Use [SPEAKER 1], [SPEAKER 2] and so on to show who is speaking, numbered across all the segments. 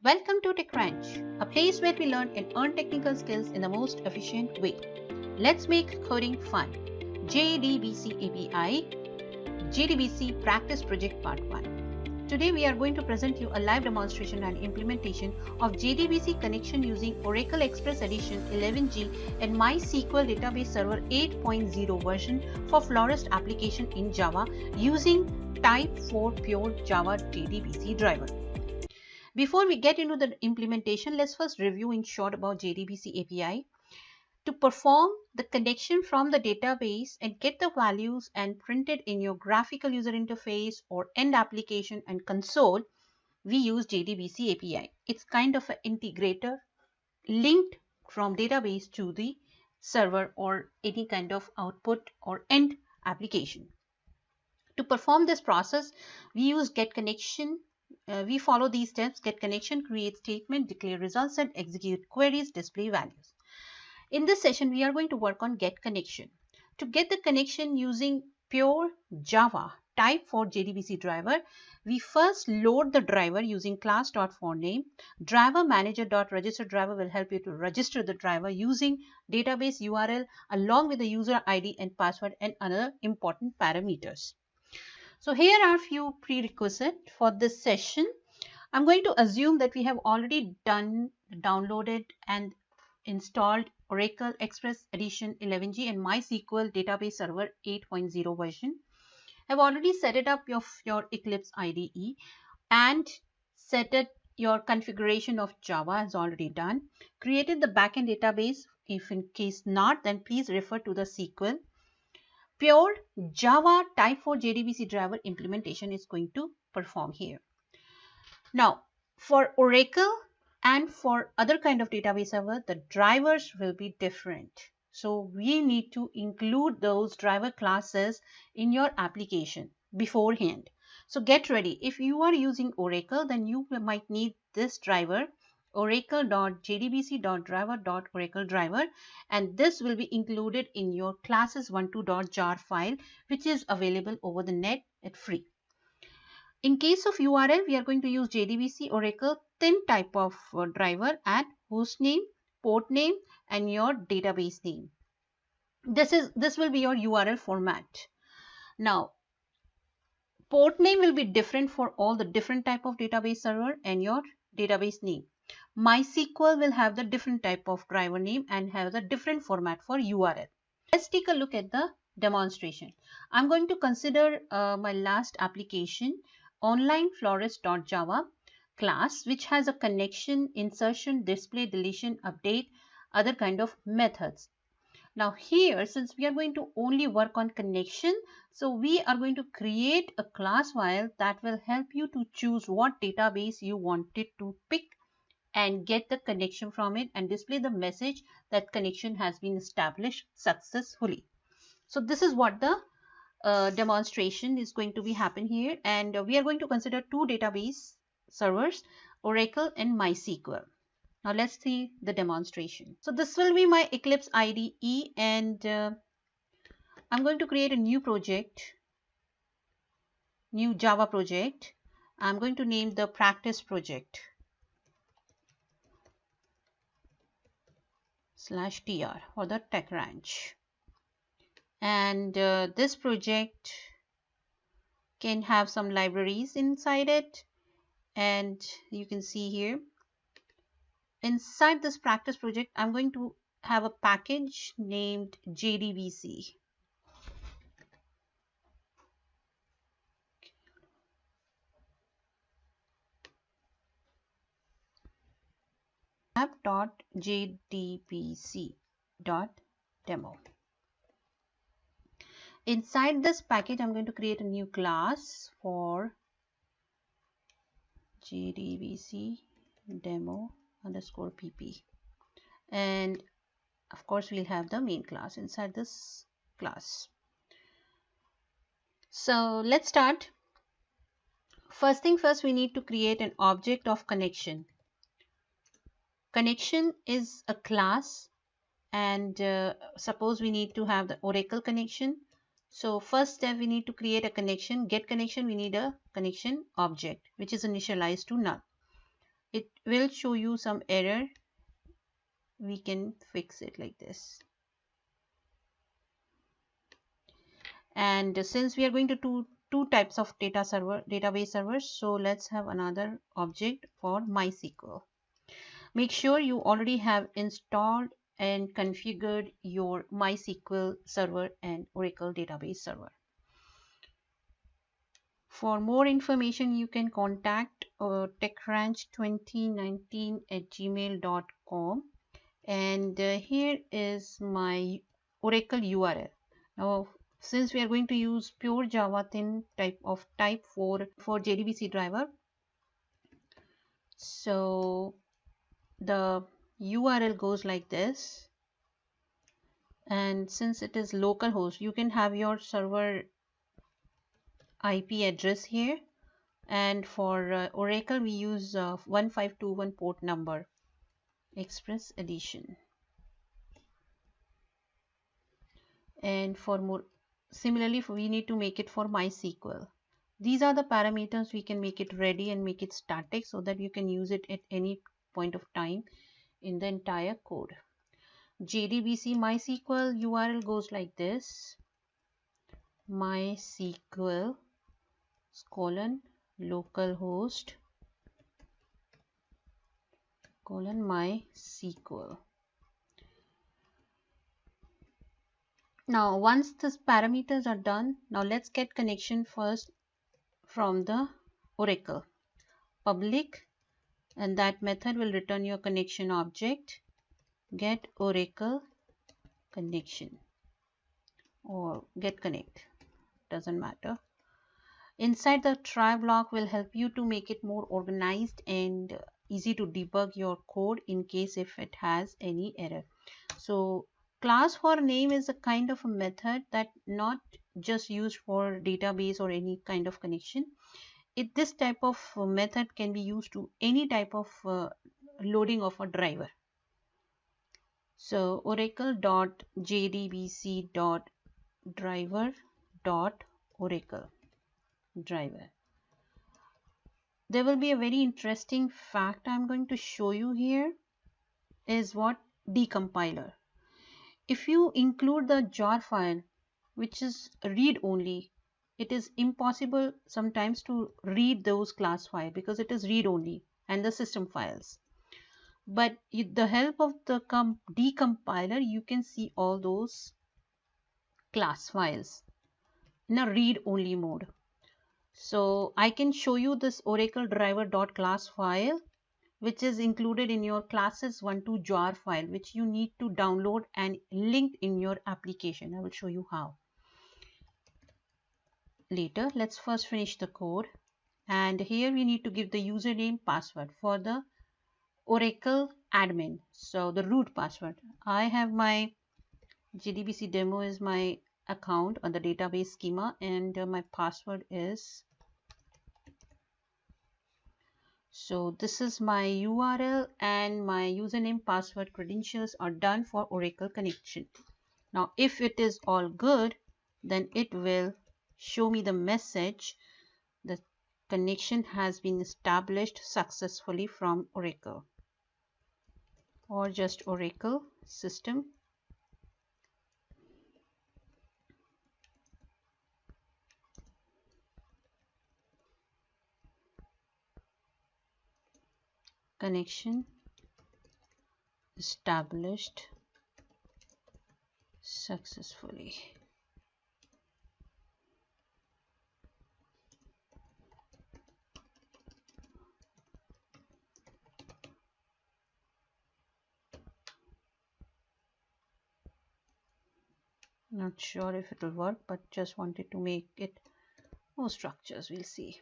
[SPEAKER 1] Welcome to TechCrunch, a place where we learn and earn technical skills in the most efficient way. Let's make coding fun. JDBC API, JDBC Practice Project Part 1. Today we are going to present you a live demonstration and implementation of JDBC connection using Oracle Express Edition 11G and MySQL Database Server 8.0 version for Florist application in Java using Type 4 Pure Java JDBC driver. Before we get into the implementation, let's first review in short about JDBC API. To perform the connection from the database and get the values and print it in your graphical user interface or end application and console, we use JDBC API. It's kind of an integrator linked from database to the server or any kind of output or end application. To perform this process, we use get connection. We follow these steps: get connection, create statement, declare results, and execute queries, display values. In this session, we are going to work on get connection. To get the connection using pure Java Type 4 JDBC driver, we first load the driver using class.forName. Driver manager.register driver will help you to register the driver using database URL along with the user ID and password and other important parameters. So here are a few prerequisites for this session. I'm going to assume that we have already downloaded and installed Oracle Express Edition 11G and MySQL Database Server 8.0 version. I've already set it up your Eclipse IDE and set it your configuration of Java is already done. Created the backend database. If in case not, then please refer to the SQL. Pure Java Type 4 JDBC driver implementation is going to perform here. Now, for Oracle and for other kind of database server, the drivers will be different. So we need to include those driver classes in your application beforehand. So get ready. If you are using Oracle, then you might need this driver, oracle.jdbc.driver.oracle driver, and this will be included in your classes12.jar file, which is available over the net at free. In case of URL, we are going to use JDBC Oracle thin type of driver and host name, port name, and your database name. This will be your URL format. Now, port name will be different for all the different type of database server and your database name. MySQL will have the different type of driver name and have the different format for URL. Let's take a look at the demonstration. I'm going to consider my last application, onlineflorist.java class, which has a connection, insertion, display, deletion, update, other kind of methods. Now here, since we are going to only work on connection, so we are going to create a class file that will help you to choose what database you wanted to pick and get the connection from it and display the message that connection has been established successfully. So this is what the demonstration is going to be happen here, and we are going to consider two database servers, Oracle and MySQL. Now let's see the demonstration. So this will be my Eclipse IDE, and I'm going to create a new project, new Java project. I'm going to name the practice project /tr for the TechCrunch. And this project can have some libraries inside it, and you can see here inside this practice project I'm going to have a package named JDBC. app.jdbc.demo. Inside this package, I'm going to create a new class for JDBC demo underscore pp, and of course we'll have the main class inside this class. So let's start. First thing first, we need to create an object of connection. Connection is a class, and suppose we need to have the Oracle connection. So first step, we need to create a connection. Get connection, we need a connection object which is initialized to null. it will show you some error. We can fix it like this. And since we are going to do two types of database servers, so let's have another object for MySQL. Make sure you already have installed and configured your MySQL server and Oracle database server. For more information, you can contact techranch2019@gmail.com, and here is my Oracle URL. Now, since we are going to use pure Java thin type for JDBC driver, so the URL goes like this. And since it is localhost, you can have your server IP address here. And for Oracle, we use 1521 port number, Express Edition. And for more, similarly, we need to make it for MySQL. These are the parameters. We can make it ready and make it static so that you can use it at any point of time in the entire code. JDBC MySQL URL goes like this: MySQL localhost MySQL. Now, once these parameters are done, now let's get connection first from the Oracle. Public, and that method will return your connection object, get Oracle connection or get connect, doesn't matter. Inside the try block will help you to make it more organized and easy to debug your code in case if it has any error. So class for name is a kind of a method that not just used for database or any kind of connection. This type of method can be used to any type of loading of a driver. So oracle.jdbc.driver.oracle driver. There will be a very interesting fact I'm going to show you here is what decompiler. If you include the jar file, which is read only, it is impossible sometimes to read those class file because it is read only and the system files. But with the help of the decompiler, you can see all those class files in a read only mode. So I can show you this Oracle driver.class file, which is included in your classes12 jar file, which you need to download and link in your application. I will show you how later. Let's first finish the code. And here we need to give the username password for the Oracle admin. So the root password. I have my JDBC demo is my account on the database schema, and my password is, so this is my URL, and my username, password, credentials are done for Oracle connection. Now if it is all good, then it will show me the message the connection has been established successfully from Oracle, or just Oracle system. Connection established successfully. Not sure if it will work, but just wanted to make it more structures. We'll see.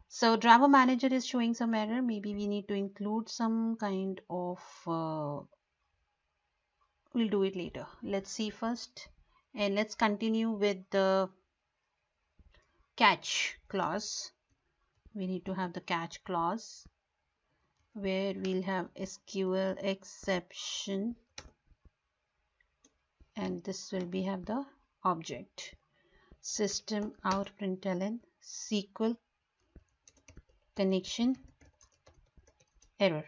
[SPEAKER 1] So driver manager is showing some error. Maybe we need to include some kind of we'll do it later. Let's see first, and let's continue with the catch clause. We need to have the catch clause where we'll have SQL exception, and this will be have the object system out println SQL connection error.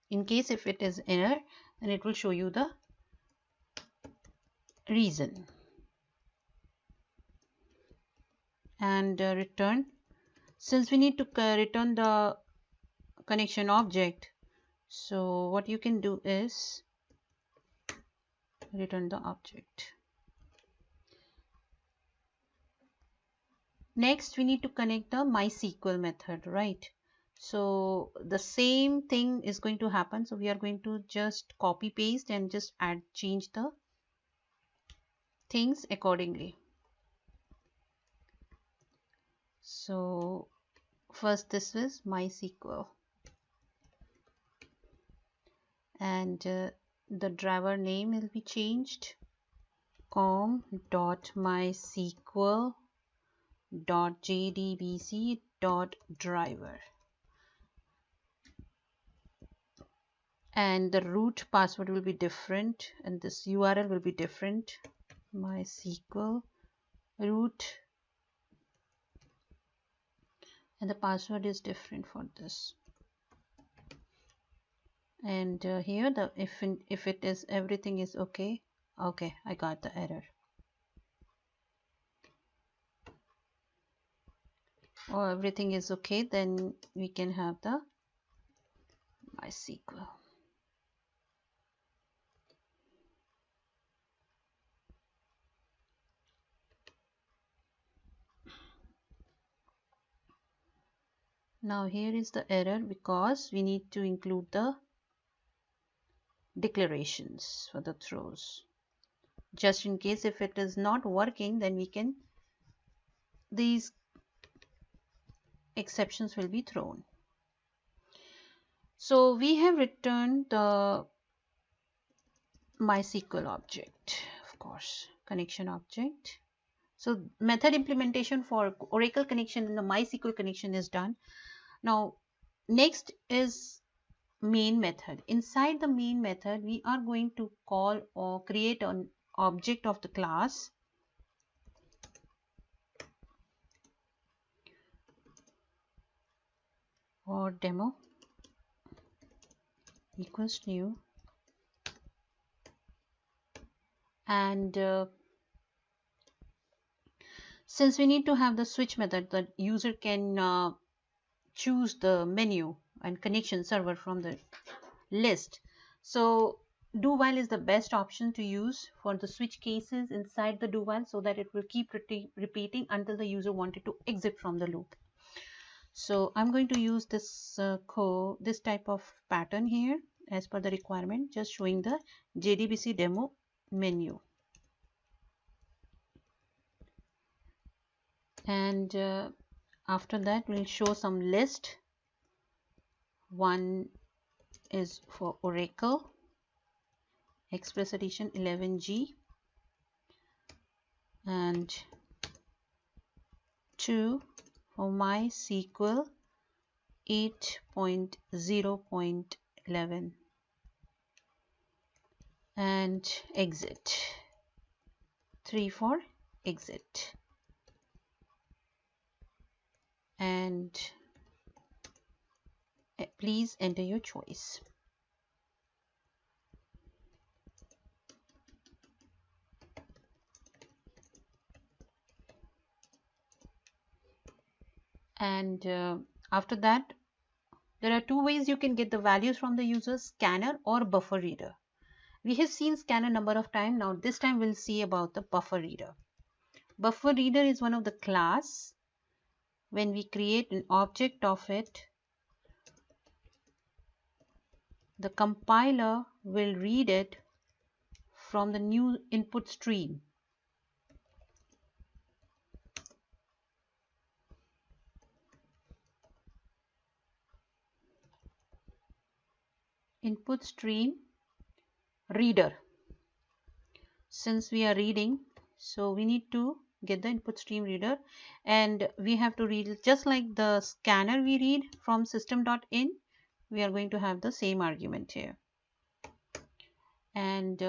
[SPEAKER 1] In case if it is error, then it will show you the reason. And return. Since we need to return the connection object, so what you can do is return the object. Next, we need to connect the MySQL method, right? So the same thing is going to happen. So we are going to just copy paste and just change the things accordingly. So first this is MySQL, and the driver name will be changed, com.mysql.jdbc.driver, and the root password will be different, and this URL will be different. MySQL root, and the password is different for this. And here the if it is everything is okay, I got the error. Or everything is okay, then we can have the MySQL. Now here is the error because we need to include the declarations for the throws. Just in case if it is not working, then we can, these exceptions will be thrown. So we have returned the MySQL object, of course, connection object. So method implementation for Oracle connection and the MySQL connection is done. Now next is main method. Inside the main method, we are going to call or create an object of the class or demo equals new, and since we need to have the switch method, the user can choose the menu and connection server from the list. So do while is the best option to use for the switch cases inside the do while, so that it will keep repeating until the user wanted to exit from the loop. So I'm going to use this this type of pattern here as per the requirement, just showing the JDBC demo menu. And after that we'll show some list. One is for Oracle Express Edition 11G, and 2 for MySQL 8.0.11, and exit 3 for exit, and please enter your choice. And after that, there are two ways you can get the values from the user: scanner or buffer reader. We have seen scanner number of times. Now this time we'll see about the buffer reader. Buffer reader is one of the class. When we create an object of it, the compiler will read it from the new input stream. Input stream reader. Since we are reading, so we need to get the input stream reader, and we have to read just like the scanner we read from system.in. We are going to have the same argument here. And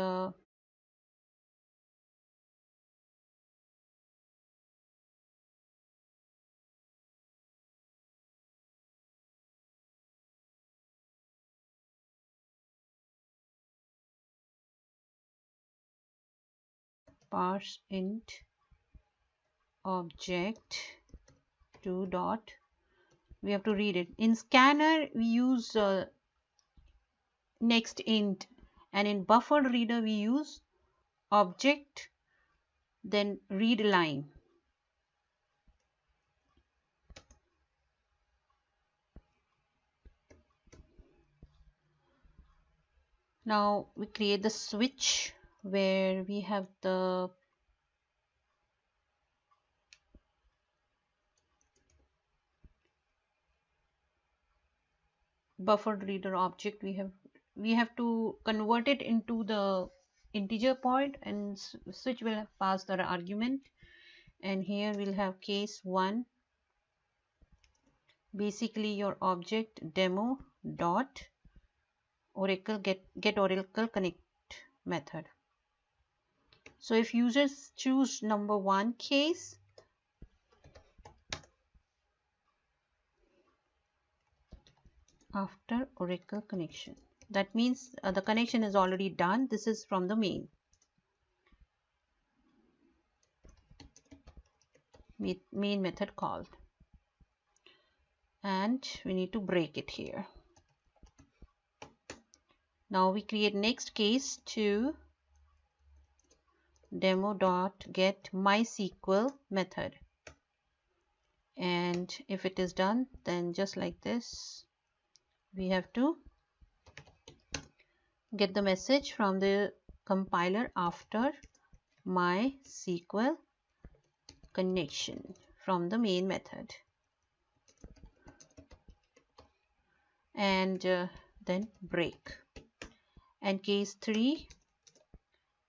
[SPEAKER 1] parse int object to dot, we have to read it. In scanner we use next int, and in buffer reader we use object then read line. Now we create the switch where we have the buffered reader object. We have to convert it into the integer point, and switch will pass the argument, and here we'll have case 1, basically your object demo dot Oracle get Oracle connect method. So if users choose number 1 case, after Oracle connection, that means the connection is already done. This is from the main method called, and we need to break it here. Now we create next case to demo.get MySQL method, and if it is done, then just like this we have to get the message from the compiler after MySQL connection from the main method, and then break, and case 3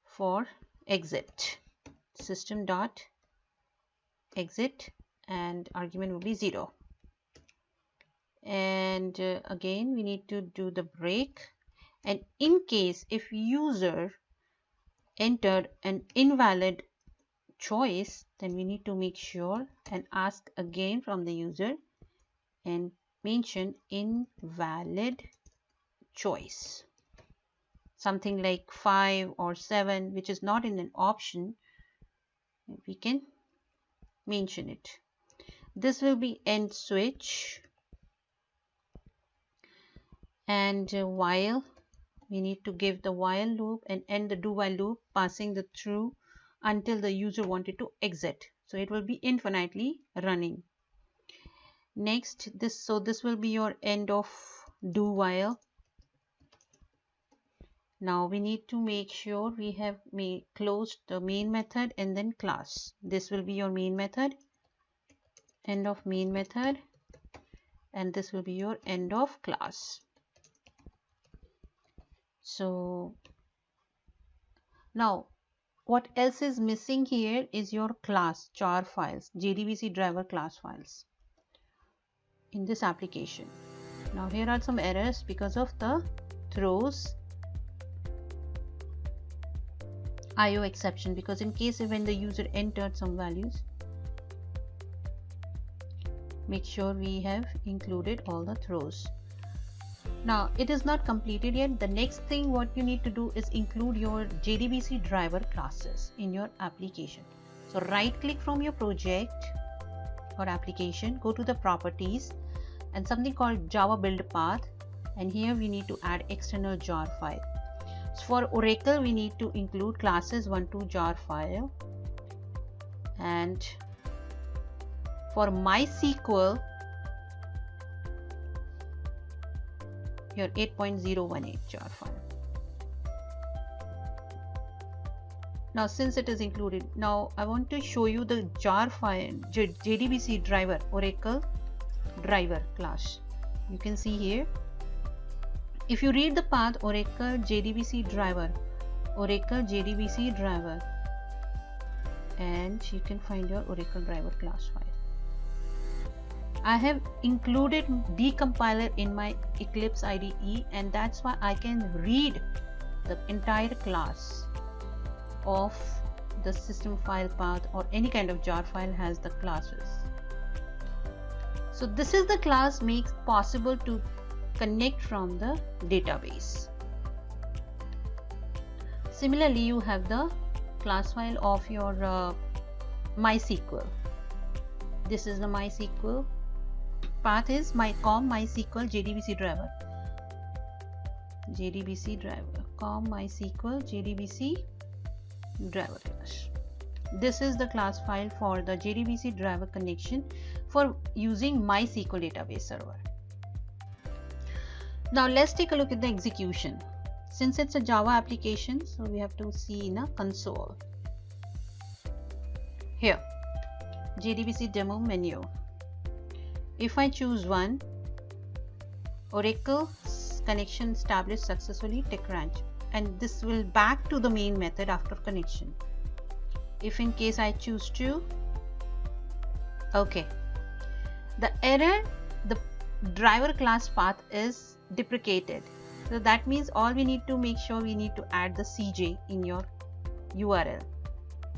[SPEAKER 1] for exit, system dot exit, and argument will be 0. And again we need to do the break, and in case if user entered an invalid choice, then we need to make sure and ask again from the user and mention invalid choice, something like 5 or 7, which is not in an option. We can mention it. This will be end switch, and while we need to give the while loop and end the do while loop, passing the true until the user wanted to exit, so it will be infinitely running. Next, this will be your end of do while. Now we need to make sure we have closed the main method and then class. This will be your main method, end of main method, and this will be your end of class. So now what else is missing here is your class jar files, JDBC driver class files in this application. Now here are some errors because of the throws IO exception, because in case when the user entered some values, make sure we have included all the throws. Now it is not completed yet. The next thing what you need to do is include your JDBC driver classes in your application. So right click from your project or application, go to the properties and something called Java build path, and here we need to add external jar file. So for Oracle we need to include classes12 jar file, and for MySQL your 8.018 jar file. Now since it is included, now I want to show you the jar file JDBC driver Oracle driver class. You can see here, if you read the path Oracle JDBC driver, and you can find your Oracle driver class file. I have included decompiler in my Eclipse IDE, and that's why I can read the entire class of the system file path, or any kind of jar file has the classes. So this is the class makes possible to connect from the database. Similarly, you have the class file of your MySQL. This is the MySQL. Path is com MySQL JDBC driver. JDBC driver com MySQL JDBC driver class. This is the class file for the JDBC driver connection for using MySQL database server. Now let's take a look at the execution. Since it's a Java application, so we have to see in a console. Here, JDBC demo menu. If I choose one, Oracle connection established successfully, TechCrunch, and this will back to the main method after connection. If in case I choose two, okay, the error, the driver class path is deprecated. So that means all we need to make sure we need to add the CJ in your URL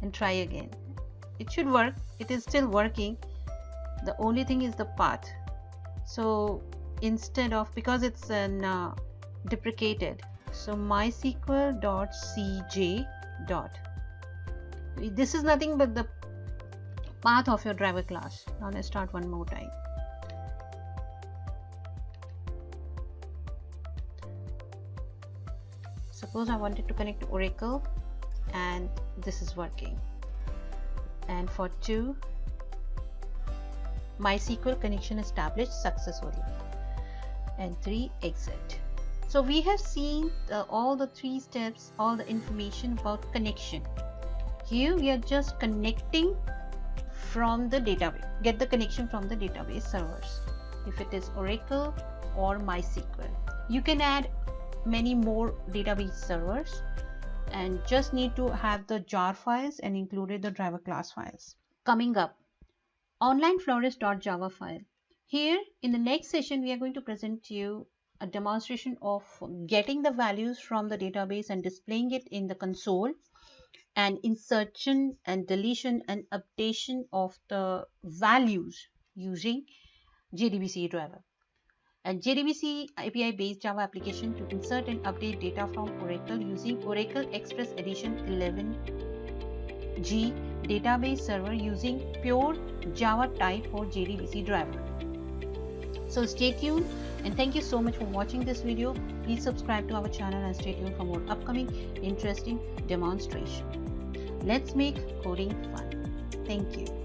[SPEAKER 1] and try again. It should work. It is still working. The only thing is the path. So instead of, because it's an deprecated, so mysql.cj dot. This is nothing but the path of your driver class. Now let's start one more time. Suppose I wanted to connect to Oracle and this is working. And for 2, MySQL connection established successfully. And 3, exit. So we have seen all the 3 steps, all the information about connection. Here we are just connecting from the database, get the connection from the database servers. If it is Oracle or MySQL, you can add many more database servers and just need to have the jar files and included the driver class files. Coming up, onlineflourish.java file. Here in the next session we are going to present to you a demonstration of getting the values from the database and displaying it in the console, and insertion and deletion and updation of the values using JDBC driver. And JDBC API based Java application to insert and update data from Oracle using Oracle Express Edition 11G database server using pure Java type for JDBC driver. So stay tuned and thank you so much for watching this video. Please subscribe to our channel and stay tuned for more upcoming interesting demonstration. Let's make coding fun. Thank you.